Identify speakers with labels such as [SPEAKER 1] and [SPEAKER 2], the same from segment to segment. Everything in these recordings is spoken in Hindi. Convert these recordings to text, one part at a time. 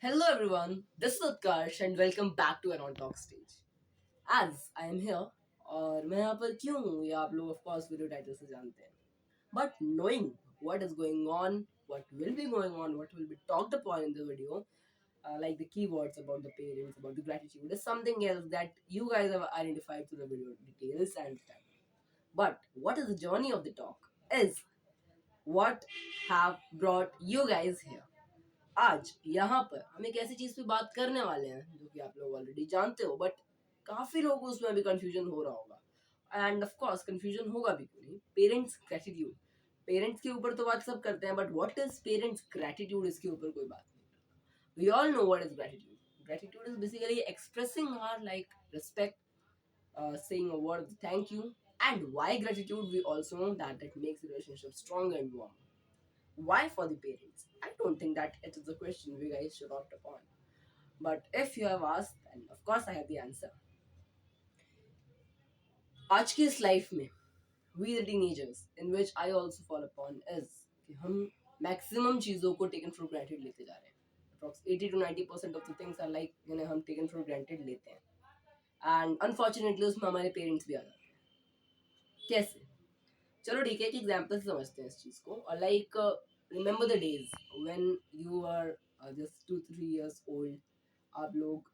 [SPEAKER 1] Hello everyone, this is Utkarsh and welcome back to an On Talk stage. As I am here और मैं यहाँ पर क्यों हूँ ये आप लोग of course वीडियो टाइटल से जानते हैं. But knowing what is going on, what will be going on, what will be talked upon in the video, like the keywords about the parents, about the gratitude, is something else that you guys have identified through the video details and time. But what is the journey of the talk is what have brought you guys here. आज यहाँ पर हम एक ऐसी चीज पे बात करने वाले हैं जो कि आप लोग ऑलरेडी जानते हो बट काफी लोगों को उसमें अभी कंफ्यूजन हो रहा होगा एंड ऑफ कोर्स कंफ्यूजन होगा भी क्यों नहीं. Parents gratitude. पेरेंट्स के ऊपर तो बात सब करते हैं but what is parents gratitude इसके ऊपर कोई बात नहीं. We all know what is gratitude. Gratitude is basically expressing our like respect, saying a word of thank you. And why gratitude? We also know that it makes relationships stronger and warmer. Why for the parents? I don't think that it is a question we guys should opt upon. But if you have asked, then of course I have the answer. आज की इस लाइफ में we the teenagers in which I also fall upon is कि हम मैक्सिमम चीज़ों को taken for granted लेते जा रहे हैं. Approx 80 to 90% of the things are like हम taken for granted लेते हैं. And unfortunately उसमें हमारे parents भी आ जाते हैं. कैसे? चलो ठीक है, एक एग्जाम्पल से समझते हैं इस चीज़ को. और like remember the days when you are just 2-3 years old. आप लोग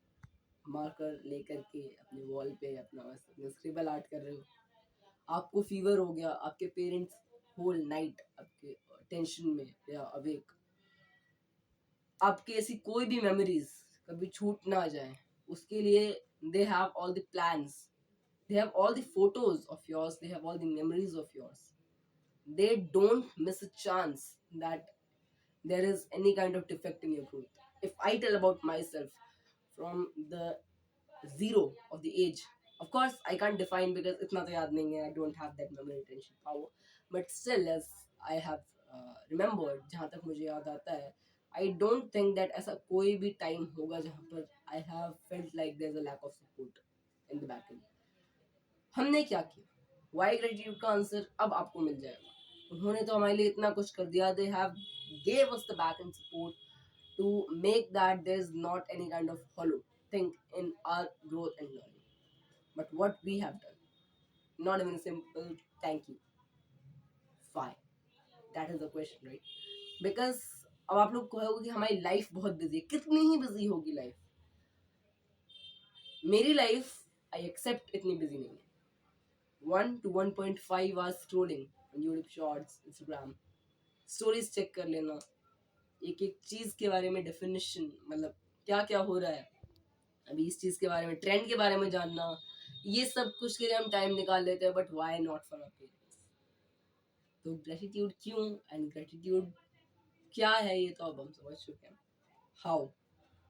[SPEAKER 1] मार्कर लेकर के अपने वॉल पे अपना स्क्रिबल आर्ट कर रहे हो. आपको फीवर हो गया, आपके पेरेंट्स होल नाइट आपके टेंशन में या अवेक. आपकी ऐसी कोई भी मेमोरीज कभी छूट ना जाए उसके लिए they have all the plans, they have all the photos of yours, they have all the memories of yours. They don't miss a chance that there is any kind of defect in your growth. If I tell about myself from the zero of the age, of course I can't define because itna to yaad nahi hai, I don't have that memory retention power, but still as I have remembered, jahan tak mujhe yaad aata hai, I don't think that ऐसा कोई भी time होगा जहाँ पर I have felt like there's a lack of support in the back end. हमने क्या किया? वाई ग्रेटिट्यूड का आंसर अब आपको मिल जाएगा. उन्होंने तो हमारे लिए इतना कुछ कर दिया. They have gave us the back and support to make that there is not any kind of hollow thing in our growth and learning. But what we have done, not even a simple thank you. Why? That is the question, right? Because अब आप लोग कहोगे कि हमारी लाइफ बहुत बिजी है. कितनी ही बिजी होगी लाइफ? मेरी लाइफ आई एक्सेप्ट इतनी बिजी नहीं है. 1 to 1.5 hours scrolling on YouTube Shorts, Instagram. Stories check कर लेना, एक एक चीज के बारे में डेफिनेशन, मतलब क्या क्या हो रहा है अभी इस चीज के बारे में, ट्रेंड के बारे में जानना, ये सब कुछ के लिए हम टाइम निकाल लेते हैं. But why not for our parents? तो ग्रेटिट्यूड क्यों एंड ग्रेटिट्यूड क्या है ये तो अब हम समझ चुके हैं. How?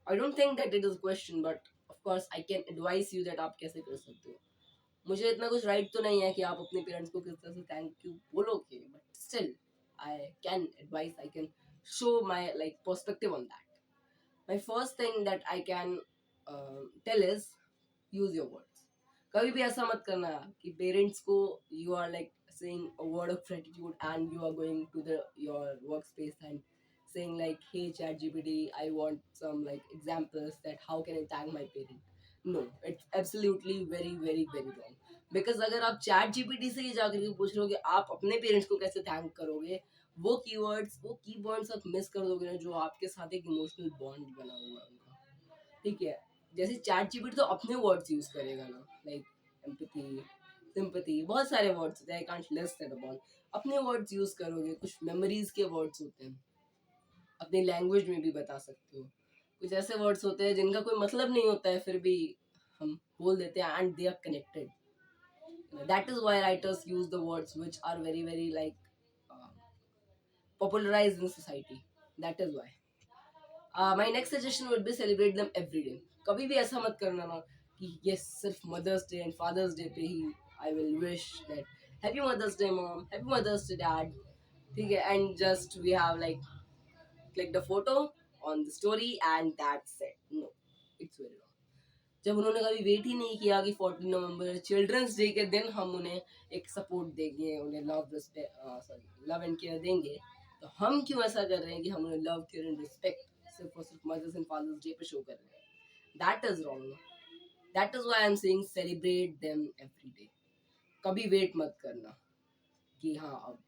[SPEAKER 1] I don't think that it is question but of course I can advise you that आप कैसे कर सकते हो. मुझे इतना कुछ राइट तो नहीं है कि आप अपने पेरेंट्स को किस तरह से थैंक यू बोलोगे, but still I can advise, I can show my like perspective on that. My first thing that I can tell is use your words. कभी भी ऐसा मत करना कि पेरेंट्स को you are like saying a word of gratitude and you are going to the your workspace and saying like, hey chat gpt, I want some like examples that how can I thank my parent. No, it's absolutely very very very wrong. Because अगर आप चैट जीपीटी से ही जाकर के पूछ रहे हो कि आप अपने पेरेंट्स को कैसे थैंक करोगे, वो कीवर्ड्स, वो की पॉइंट्स आप मिस कर दोगे ना जो आपके साथ एक इमोशनल बॉन्ड बना हुआ है उनका. ठीक है, जैसे चैट जीपीटी तो अपने वर्ड्स यूज करेगा ना, लाइक एम्पैथी, सिंपैथी, बहुत सारे वर्ड्स होते हैं, I can't list it upon. अपने वर्ड्स यूज करोगे, कुछ मेमोरीज के वर्ड्स होते हैं, अपनी लैंग्वेज में भी बता सकते हो. कुछ ऐसे वर्ड्स होते हैं जिनका कोई मतलब नहीं होता है फिर भी हम बोल देते हैं and they are connected. That is why writers use the words which are very very like popularized in society. That is why my next suggestion would be celebrate them every day. कभी भी ऐसा मत करना ना कि yes सिर्फ Mother's Day and Father's Day पे ही I will wish that happy Mother's Day mom, happy Mother's Day dad. ठीक है, and just we have like click the photo on the story and that's it. No, it's very wrong. जब उन्होंने कभी वेट ही नहीं किया कि 14 नवंबर चिल्ड्रंस डे के दिन हम उन्हें एक सपोर्ट देंगे, उन्हें लव एंड केयर देंगे, तो हम क्यों ऐसा कर रहे हैं कि हम उन्हें लव केयर एंड रिस्पेक्ट सिर्फ और सिर्फ मदर्स एंड फादर्स डे पे शो कर रहे हैं, that is wrong. That is why I am saying celebrate them every day. कभी वेट मत करना कि हाँ अब.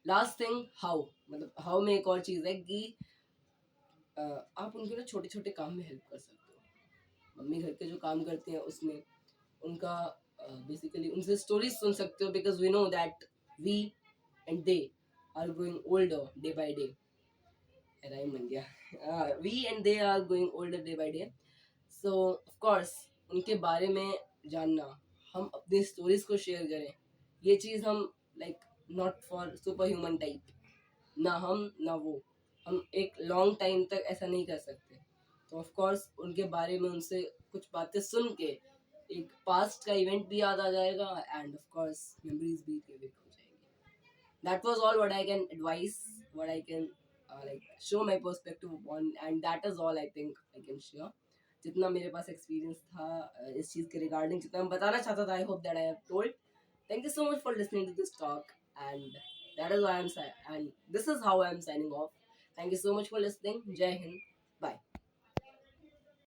[SPEAKER 1] लास्ट थिंग, हाउ, मतलब हाउ में एक और चीज है कि आप उनके ना छोटे छोटे काम में हेल्प कर सकते हो. मम्मी घर के जो काम करती हैं उसमें उनका बेसिकली उनसे स्टोरीज सुन सकते हो, because we know that we and they are growing older day by day. Rhyme बन गया. We and they are growing older day by day. So of course उनके बारे में जानना, हम अपनी स्टोरीज को शेयर करें, ये चीज़ हम like not for super human type. ना हम ना वो, हम एक लॉन्ग टाइम तक ऐसा नहीं कर सकते. तो ऑफ कोर्स उनके बारे में उनसे कुछ बातें सुन के एक पास्ट का इवेंट भी याद आ जाएगा एंड ऑफ कोर्स मेमोरीज भी रिविट हो जाएंगी. That was all what I can advise, what I can like show my perspective upon, and that is all I think I can share. जितना मेरे पास एक्सपीरियंस था इस चीज़ के रिगार्डिंग, जितना मैं बताना चाहता था, I hope that I have told. Thank you so much for listening to this talk, and that is why and this is how I am signing off. Thank you so much for listening. Jai Hind.